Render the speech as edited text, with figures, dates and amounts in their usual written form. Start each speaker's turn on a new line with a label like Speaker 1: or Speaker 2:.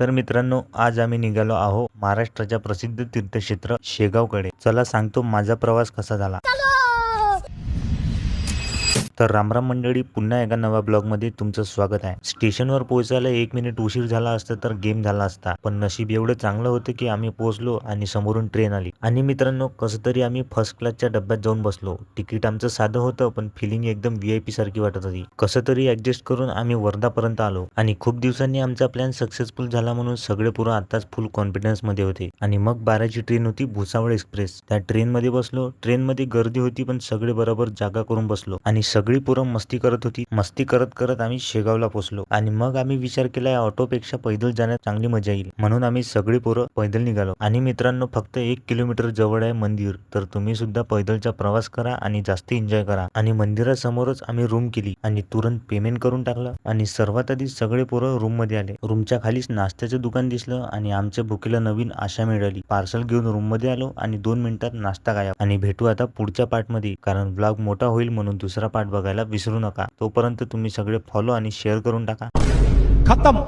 Speaker 1: तर मित्रांनो, आज आम्ही निघालो आहो महाराष्ट्राच्या प्रसिद्ध तीर्थक्षेत्र शेगावकडे. चला सांगतो माझा प्रवास कसा झाला. तर रामराम मंडळी, पुन्हा एका नव्या ब्लॉगमध्ये तुमचं स्वागत आहे. स्टेशनवर पोहोचायला 1 मिनिट उशीर झाला असता तर गेम झाला असता, पण नशीब एवढं चांगलं होतं की आम्ही पोहोचलो आणि समोरून ट्रेन आली. आणि मित्रांनो, कसं तरी आम्ही फर्स्ट क्लासच्या डब्यात जाऊन बसलो. तिकीट आमचं साधं होतं, पण फिलिंग एकदम VIP सारखी वाटत होती. कसं तरी ऍडजस्ट करून आम्ही वर्धापर्यंत आलो आणि खूप दिवसांनी आमचा प्लॅन सक्सेसफुल झाला म्हणून सगळे पोरं आताच फुल कॉन्फिडन्स मध्ये होते. आणि मग 12ची ट्रेन होती भुसावळ एक्सप्रेस. त्या ट्रेन मध्ये बसलो. ट्रेन मध्ये गर्दी होती, पण सगळे बरोबर जागा करून बसलो आणि सगळी पोरं मस्ती करत होती. मस्ती करत करत आम्ही शेगावला पोहोचलो आणि मग आम्ही विचार केला ऑटोपेक्षा पैदल जाण्यात चांगली मजा येईल, म्हणून आम्ही सगळी पोरं पैदल निघालो. आणि मित्रांनो, फक्त 1 किलोमीटर जवळ आहे मंदिर, तर तुम्ही सुद्धा पैदलचा प्रवास करा आणि जास्त एन्जॉय करा. आणि मंदिरासमोरच आम्ही रूम केली आणि तुरंत पेमेंट करून टाकलं. आणि सर्वात आधी सगळे पोरं रूम मध्ये आले. रूमच्या खालीच नाश्त्याचं दुकान दिसलं आणि आमच्या भुकेला नवीन आशा मिळाली. पार्सल घेऊन रूम मध्ये आलो आणि 2 मिनिटात नाश्ता गायब. आणि भेटू आता पुढच्या पार्ट मध्ये, कारण ब्लॉग मोठा होईल म्हणून दुसरा पार्ट बघायला विसरू नका. तोपर्यंत तुम्ही सगळे फॉलो आणि शेअर करून टाका.
Speaker 2: खत्म.